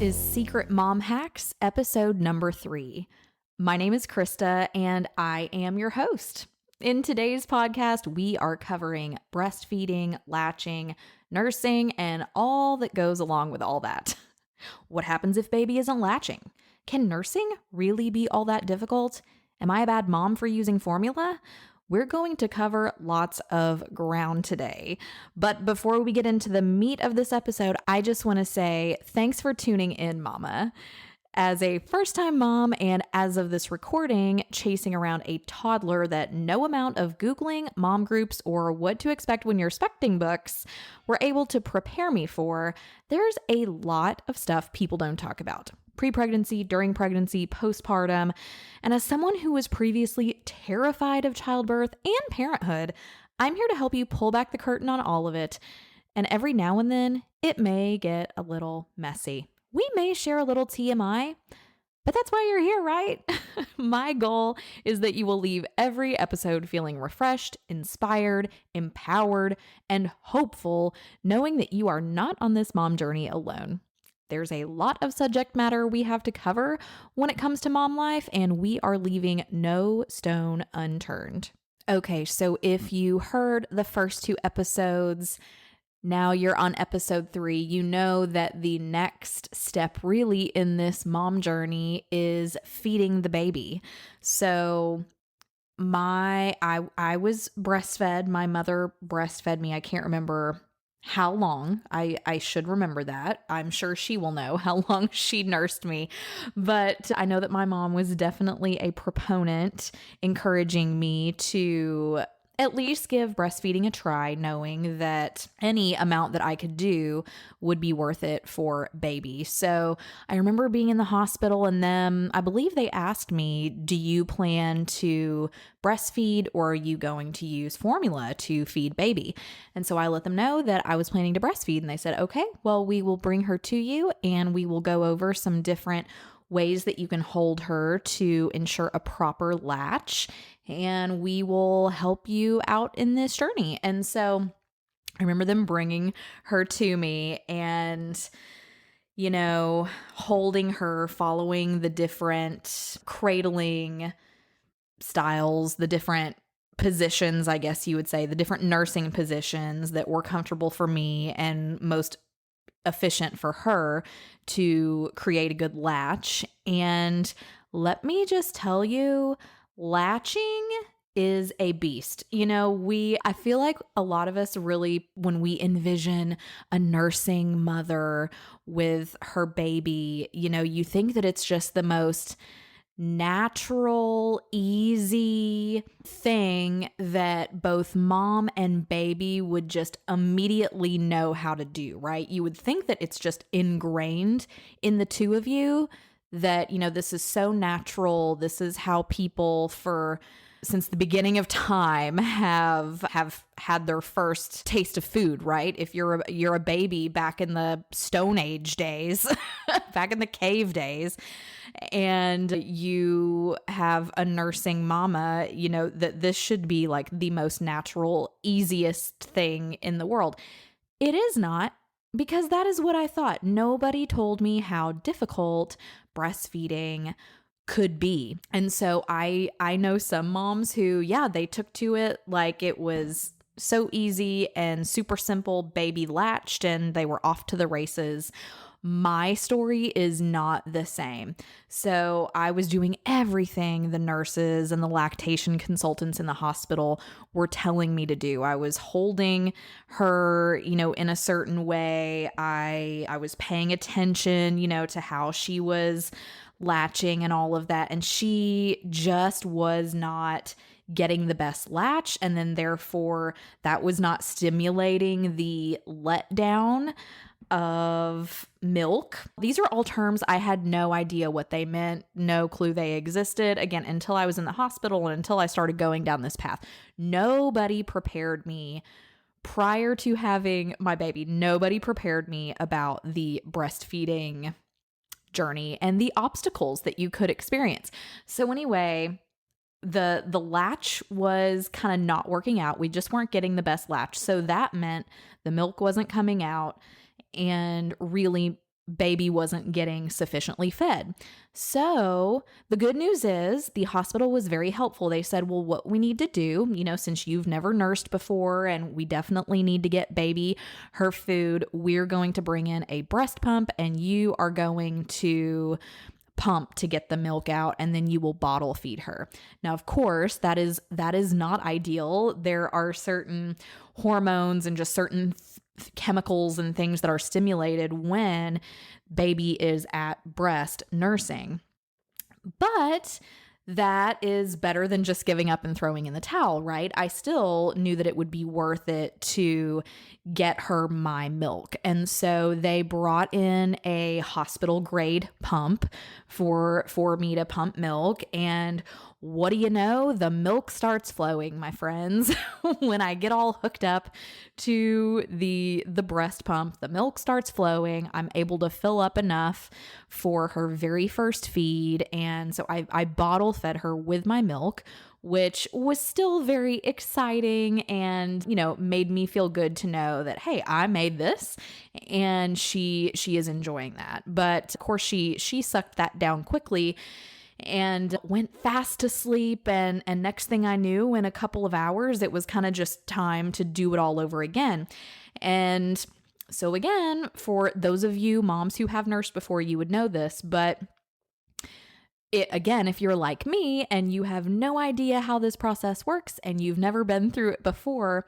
is Secret Mom Hacks, episode number 3. My name is Krista, and I am your host. In today's podcast, we are covering breastfeeding, latching, nursing, and all that goes along with all that. What happens if baby isn't latching? Can nursing really be all that difficult? Am I a bad mom for using formula? We're going to cover lots of ground today. But before we get into the meat of this episode, I just want to say thanks for tuning in, Mama. As a first-time mom and as of this recording, chasing around a toddler that no amount of Googling, mom groups, or what to expect when you're expecting books were able to prepare me for, there's a lot of stuff people don't talk about. Pre-pregnancy, during pregnancy, postpartum, and as someone who was previously terrified of childbirth and parenthood, I'm here to help you pull back the curtain on all of it. And every now and then, it may get a little messy. We may share a little TMI, but that's why you're here, right? My goal is that you will leave every episode feeling refreshed, inspired, empowered, and hopeful, knowing that you are not on this mom journey alone. There's a lot of subject matter we have to cover when it comes to mom life, and we are leaving no stone unturned. Okay, so if you heard the first 2 episodes, now you're on episode 3, you know that the next step really in this mom journey is feeding the baby. So I was breastfed. My mother breastfed me. I can't remember how long. I should remember that. I'm sure she will know how long she nursed me. But I know that my mom was definitely a proponent, encouraging me to at least give breastfeeding a try, knowing that any amount that I could do would be worth it for baby. So I remember being in the hospital and then I believe they asked me, do you plan to breastfeed or are you going to use formula to feed baby? And so I let them know that I was planning to breastfeed and they said, okay, well, we will bring her to you and we will go over some different ways that you can hold her to ensure a proper latch, and we will help you out in this journey. And so I remember them bringing her to me and, holding her, following the different cradling styles, the different positions, I guess you would say, the different nursing positions that were comfortable for me and most efficient for her to create a good latch. And let me just tell you, latching is a beast. I feel like a lot of us really, when we envision a nursing mother with her baby, you think that it's just the most natural, easy thing that both mom and baby would just immediately know how to do, right? You would think that it's just ingrained in the two of you that, this is so natural. This is how people since the beginning of time have had their first taste of food, right? If you're a baby back in the Stone Age days, back in the cave days, and you have a nursing mama, that this should be like the most natural, easiest thing in the world. It is not, because that is what I thought. Nobody told me how difficult breastfeeding could be. And so I know some moms who, they took to it like it was so easy and super simple, baby latched, and they were off to the races. My story is not the same. So I was doing everything the nurses and the lactation consultants in the hospital were telling me to do. I was holding her, in a certain way. I was paying attention, to how she was latching and all of that. And she just was not getting the best latch. And then therefore that was not stimulating the letdown of milk. These are all terms I had no idea what they meant, no clue they existed, again, until I was in the hospital and until I started going down this path. Nobody prepared me prior to having my baby. Nobody prepared me about the breastfeeding journey and the obstacles that you could experience. So anyway, the latch was kind of not working out. We just weren't getting the best latch. So that meant the milk wasn't coming out. And really, baby wasn't getting sufficiently fed. So the good news is the hospital was very helpful. They said, well, what we need to do, since you've never nursed before and we definitely need to get baby her food, we're going to bring in a breast pump and you are going to pump to get the milk out, and then you will bottle feed her. Now, of course, that is not ideal. There are certain hormones and just certain chemicals and things that are stimulated when baby is at breast nursing. But that is better than just giving up and throwing in the towel, right? I still knew that it would be worth it to get her my milk. And so they brought in a hospital grade pump for me to pump milk. And what do you know? The milk starts flowing, my friends. When I get all hooked up to the breast pump, the milk starts flowing. I'm able to fill up enough for her very first feed. And so I bottle fed her with my milk, which was still very exciting and, made me feel good to know that, hey, I made this and she is enjoying that. But of course she sucked that down quickly and went fast to sleep. And next thing I knew, in a couple of hours, it was kind of just time to do it all over again. And so again, for those of you moms who have nursed before, you would know this, but again, if you're like me and you have no idea how this process works and you've never been through it before,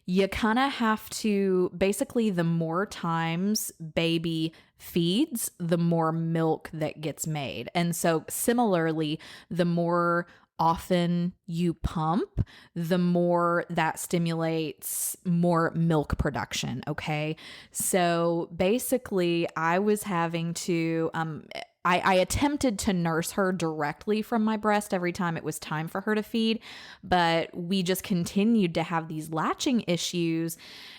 you kind of have to, basically, the more times baby feeds, the more milk that gets made. And so similarly, the more often you pump, the more that stimulates more milk production. Okay. So basically I was having to, I attempted to nurse her directly from my breast every time it was time for her to feed, but we just continued to have these latching issues.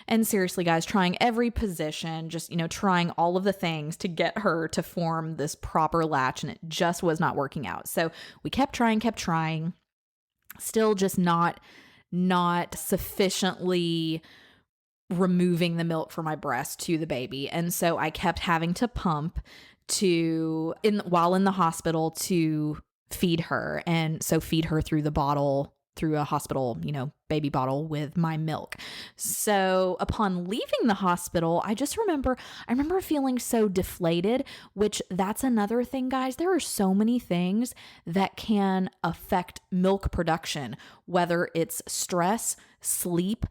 And seriously, guys, trying every position, just, trying all of the things to get her to form this proper latch, and it just was not working out. So we kept trying, still just not sufficiently removing the milk from my breast to the baby. And so I kept having to pump while in the hospital to feed her. And so feed her through a hospital, baby bottle with my milk. So upon leaving the hospital, I remember feeling so deflated, which that's another thing, guys. There are so many things that can affect milk production, whether it's stress, sleep,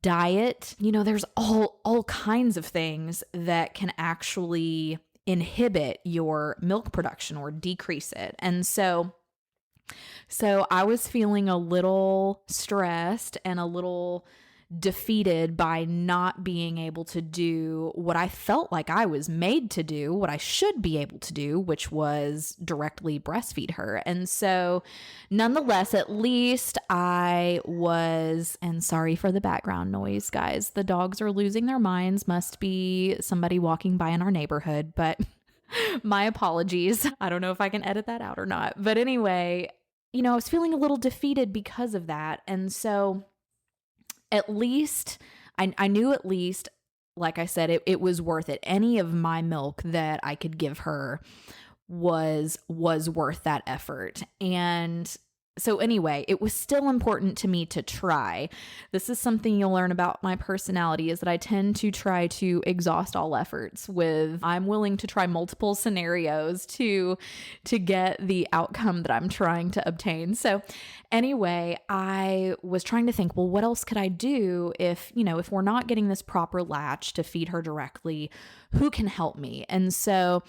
diet, there's all kinds of things that can actually inhibit your milk production or decrease it. And so I was feeling a little stressed and a little defeated by not being able to do what I felt like I was made to do, what I should be able to do, which was directly breastfeed her. And so nonetheless, at least I was, and sorry for the background noise, guys, the dogs are losing their minds, must be somebody walking by in our neighborhood, but my apologies. I don't know if I can edit that out or not. But anyway, I was feeling a little defeated because of that. And so at least, I knew at least, like I said, it was worth it. Any of my milk that I could give her was worth that effort. And so anyway, it was still important to me to try. This is something you'll learn about my personality, is that I tend to try to exhaust all efforts I'm willing to try multiple scenarios to get the outcome that I'm trying to obtain. So anyway, I was trying to think, well, what else could I do if we're not getting this proper latch to feed her directly, who can help me? And so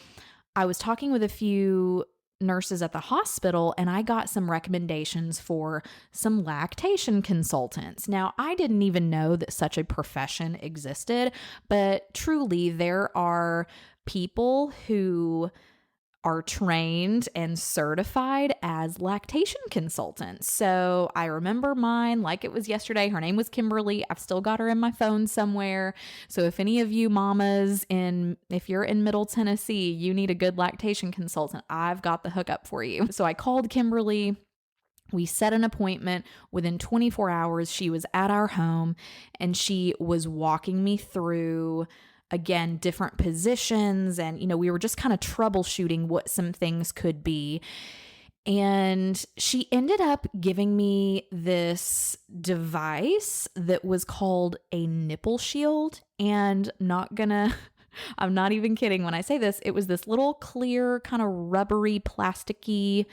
I was talking with a few nurses at the hospital, and I got some recommendations for some lactation consultants. Now, I didn't even know that such a profession existed, but truly there are people who are trained and certified as lactation consultants. So I remember mine like it was yesterday. Her name was Kimberly. I've still got her in my phone somewhere. So if any of you mamas if you're in Middle Tennessee, you need a good lactation consultant, I've got the hookup for you. So I called Kimberly. We set an appointment. Within 24 hours, she was at our home and she was walking me through again, different positions. And, we were just kind of troubleshooting what some things could be. And she ended up giving me this device that was called a nipple shield. And I'm not even kidding when I say this. It was this little clear, kind of rubbery, plasticky,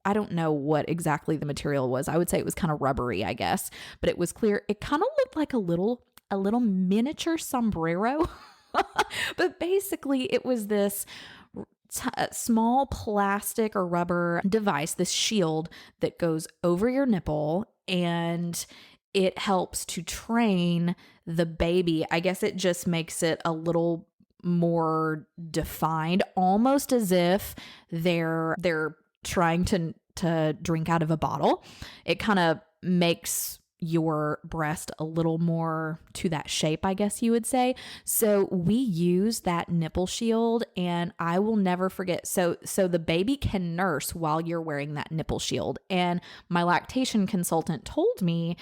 I don't know what exactly the material was. I would say it was kind of rubbery, I guess, but it was clear. It kind of looked like a little miniature sombrero. But basically it was this small plastic or rubber device, this shield that goes over your nipple, and it helps to train the baby. I guess it just makes it a little more defined, almost as if they're trying to drink out of a bottle. It kind of makes your breast a little more to that shape, I guess you would say. So we use that nipple shield, and I will never forget. So the baby can nurse while you're wearing that nipple shield. And my lactation consultant told me,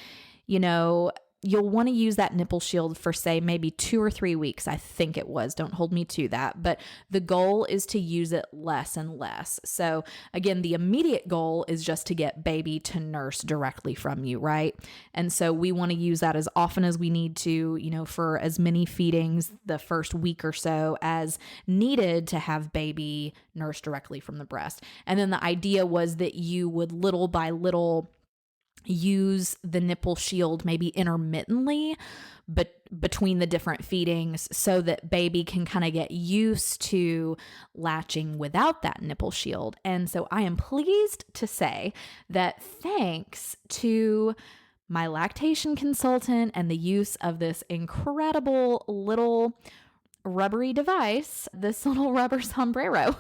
you'll want to use that nipple shield for, say, maybe 2 or 3 weeks. I think it was. Don't hold me to that. But the goal is to use it less and less. So again, the immediate goal is just to get baby to nurse directly from you, right? And so we want to use that as often as we need to, for as many feedings the first week or so as needed to have baby nurse directly from the breast. And then the idea was that you would little by little use the nipple shield maybe intermittently, but between the different feedings, so that baby can kind of get used to latching without that nipple shield. And so I am pleased to say that thanks to my lactation consultant and the use of this incredible little rubbery device, this little rubber sombrero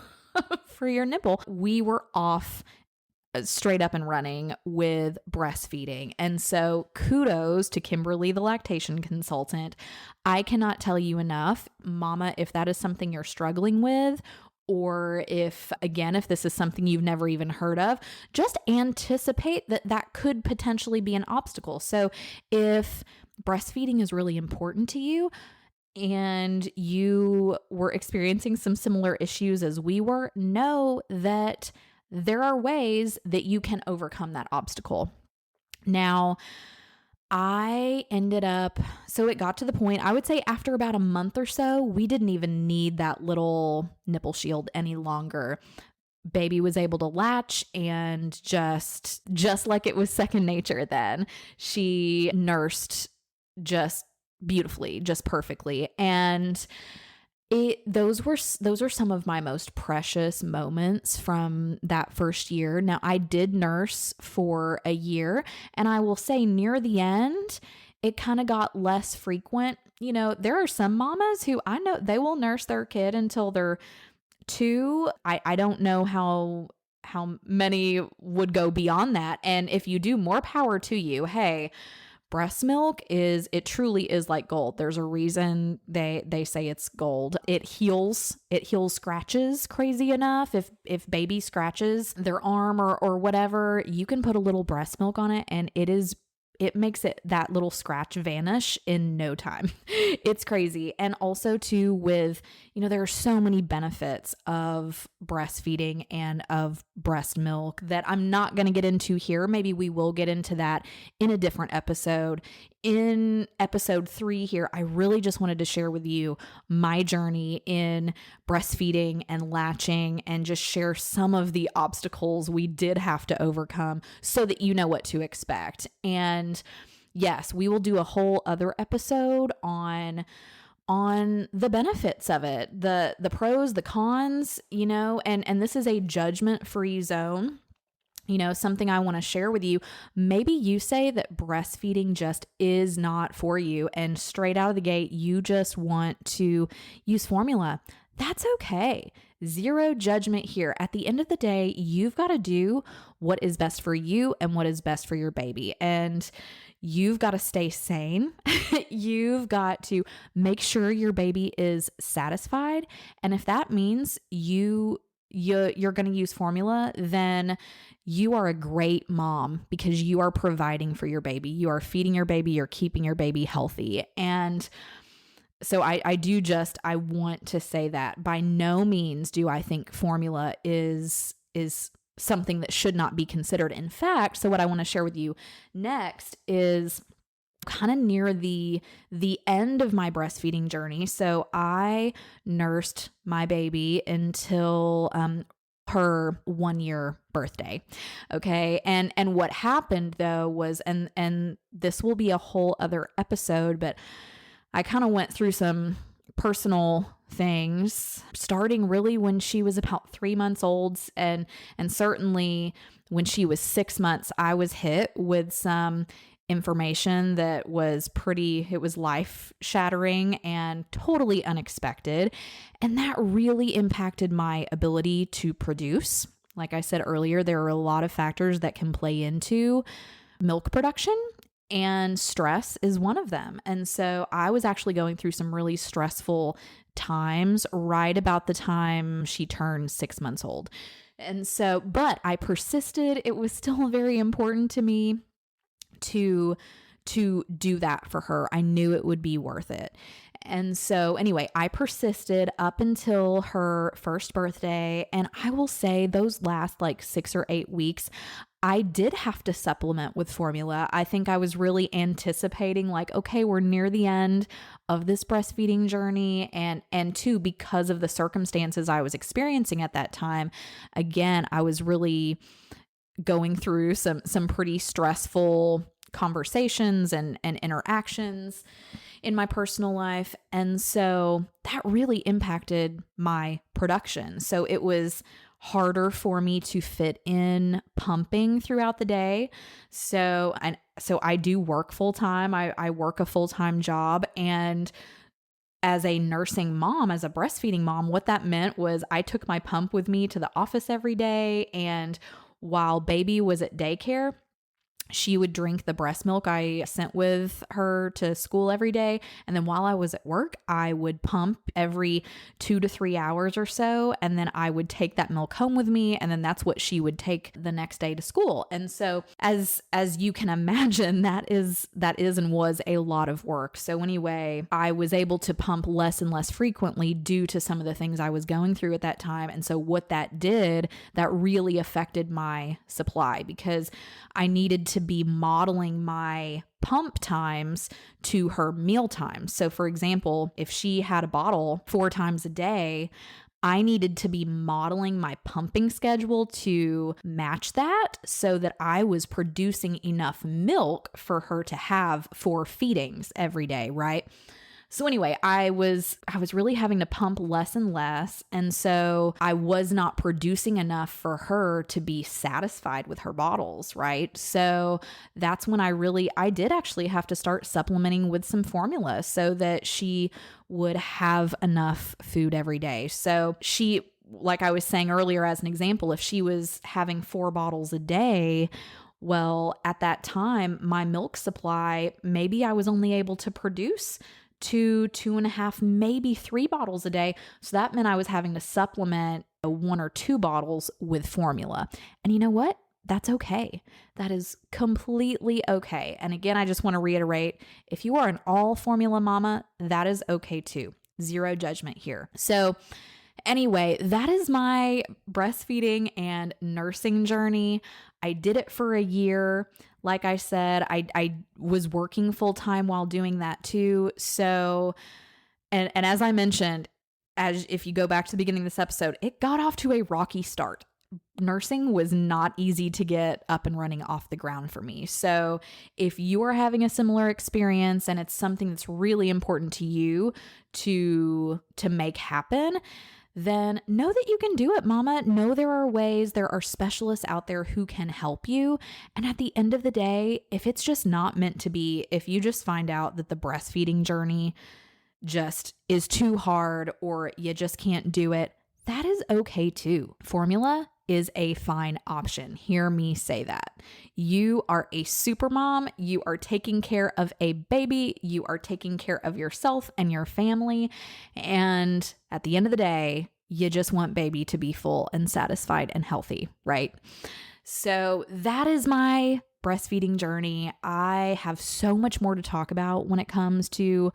for your nipple, we were off straight up and running with breastfeeding. And so kudos to Kimberly, the lactation consultant. I cannot tell you enough, mama, if that is something you're struggling with, or if this is something you've never even heard of, just anticipate that could potentially be an obstacle. So if breastfeeding is really important to you, and you were experiencing some similar issues as we were, know that there are ways that you can overcome that obstacle. Now, so it got to the point, I would say after about a month or so, we didn't even need that little nipple shield any longer. Baby was able to latch, and just like it was second nature then, she nursed just beautifully, just perfectly. And those were some of my most precious moments from that first year. Now, I did nurse for a year, and I will say near the end, it kind of got less frequent. There are some mamas who I know they will nurse their kid until they're 2. I don't know how many would go beyond that. And if you do, more power to you. Hey, breast milk truly is like gold. There's a reason they say it's gold. It heals scratches, crazy enough. If baby scratches their arm or whatever, you can put a little breast milk on it, and it makes that little scratch vanish in no time. It's crazy. And also too, with, there are so many benefits of breastfeeding and of breast milk that I'm not going to get into here. Maybe we will get into that in a different episode. In episode 3 here, I really just wanted to share with you my journey in breastfeeding and latching, and just share some of the obstacles we did have to overcome so that you know what to expect. And yes, we will do a whole other episode on the benefits of it, the pros, the cons, and this is a judgment-free zone. Something I want to share with you. Maybe you say that breastfeeding just is not for you, and straight out of the gate, you just want to use formula. That's okay. Zero judgment here. At the end of the day, you've got to do what is best for you and what is best for your baby. And you've got to stay sane. You've got to make sure your baby is satisfied. And if that means you're going to use formula, then you are a great mom, because you are providing for your baby. You are feeding your baby. You're keeping your baby healthy. And So I want to say that by no means do I think formula is something that should not be considered. In fact, so what I want to share with you next is kind of near the end of my breastfeeding journey. So I nursed my baby until her 1 year birthday. Okay. And what happened though was, and this will be a whole other episode, but I kind of went through some personal things starting really when she was about 3 months old, and certainly when she was 6 months, I was hit with some information that was it was life shattering and totally unexpected. And that really impacted my ability to produce. Like I said earlier, there are a lot of factors that can play into milk production, and stress is one of them. And so I was actually going through some really stressful times right about the time she turned 6 months old. And so, but I persisted. It was still very important to me to do that for her. I knew it would be worth it. And so anyway, I persisted up until her first birthday. And I will say those last like 6 or 8 weeks, I did have to supplement with formula. I think I was really anticipating like, okay, we're near the end of this breastfeeding journey. And two, because of the circumstances I was experiencing at that time, again, I was really going through some pretty stressful conversations and interactions in my personal life. And so that really impacted my production. So it was harder for me to fit in pumping throughout the day. So I do work full time. I work a full-time job, and as a nursing mom, as a breastfeeding mom, what that meant was I took my pump with me to the office every day. And while baby was at daycare, she would drink the breast milk I sent with her to school every day. And then while I was at work, I would pump every 2 to 3 hours or so. And then I would take that milk home with me. And then that's what she would take the next day to school. And so as you can imagine, that is and was a lot of work. So anyway, I was able to pump less and less frequently due to some of the things I was going through at that time. And so what that did, that really affected my supply, because I needed to be modeling my pump times to her meal times. So for example, if she had a bottle 4 times a day, I needed to be modeling my pumping schedule to match that so that I was producing enough milk for her to have 4 feedings every day, right? So anyway, I was really having to pump less and less. And so I was not producing enough for her to be satisfied with her bottles, right? So that's when I did actually have to start supplementing with some formula so that she would have enough food every day. So like I was saying earlier, as an example, if she was having 4 bottles a day, well, at that time, my milk supply, maybe I was only able to produce 2.5, maybe 3 bottles a day. So that meant I was having to supplement 1 or 2 bottles with formula. And you know what? That's okay. That is completely okay. And again, I just want to reiterate, if you are an all formula mama, that is okay too. Zero judgment here. So anyway, that is my breastfeeding and nursing journey. I did it for a year. Like I said, I was working full time while doing that too. So, and as I mentioned, if you go back to the beginning of this episode, it got off to a rocky start. Nursing was not easy to get up and running off the ground for me. So if you are having a similar experience and it's something that's really important to you to make happen, then know that you can do it, mama. Know there are ways, there are specialists out there who can help you. And at the end of the day, if it's just not meant to be, if you just find out that the breastfeeding journey just is too hard or you just can't do it, that is okay too. Formula is a fine option. Hear me say that. You are a super mom. You are taking care of a baby. You are taking care of yourself and your family. And at the end of the day, you just want baby to be full and satisfied and healthy, right? So that is my breastfeeding journey. I have so much more to talk about when it comes to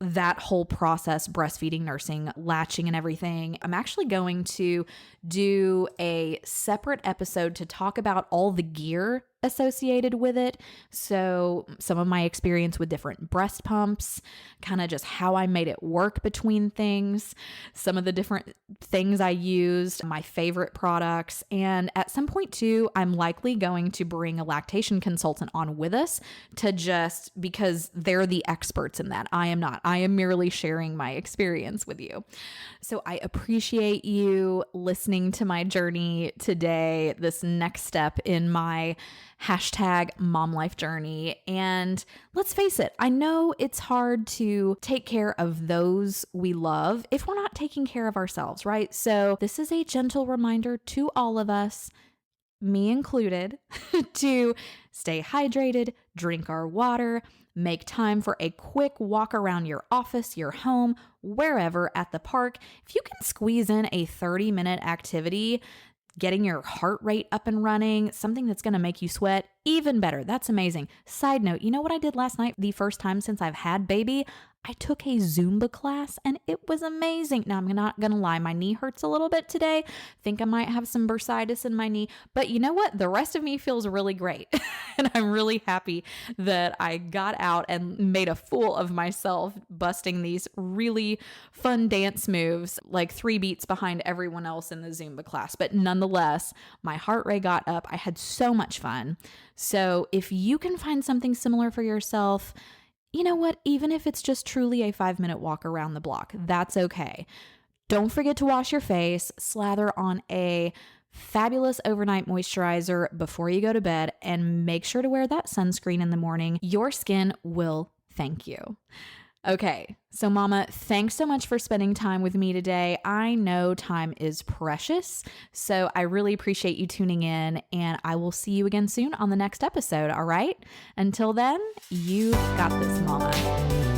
that whole process, breastfeeding, nursing, latching, and everything, I'm actually going to do a separate episode to talk about all the gear associated with it. So some of my experience with different breast pumps, kind of just how I made it work between things, some of the different things I used, my favorite products. And at some point too, I'm likely going to bring a lactation consultant on with us to just because they're the experts in that. I am not. I am merely sharing my experience with you. So I appreciate you listening to my journey today, this next step in my #momlife journey. And let's face it, I know it's hard to take care of those we love if we're not taking care of ourselves, right? So this is a gentle reminder to all of us, me included, to stay hydrated, drink our water, make time for a quick walk around your office, your home, wherever, at the park. If you can squeeze in a 30-minute activity, getting your heart rate up and running, something that's going to make you sweat, even better. That's amazing. Side note, you know what I did last night? The first time since I've had baby, I took a Zumba class and it was amazing. Now, I'm not going to lie. My knee hurts a little bit today. Think I might have some bursitis in my knee, but you know what? The rest of me feels really great. And I'm really happy that I got out and made a fool of myself, busting these really fun dance moves, like 3 beats behind everyone else in the Zumba class. But nonetheless, my heart rate got up. I had so much fun. So if you can find something similar for yourself, you know what? Even if it's just truly a 5-minute walk around the block, that's okay. Don't forget to wash your face, slather on a fabulous overnight moisturizer before you go to bed, and make sure to wear that sunscreen in the morning. Your skin will thank you. Okay, so mama, thanks so much for spending time with me today. I know time is precious, so I really appreciate you tuning in, and I will see you again soon on the next episode, all right? Until then, you got this, mama.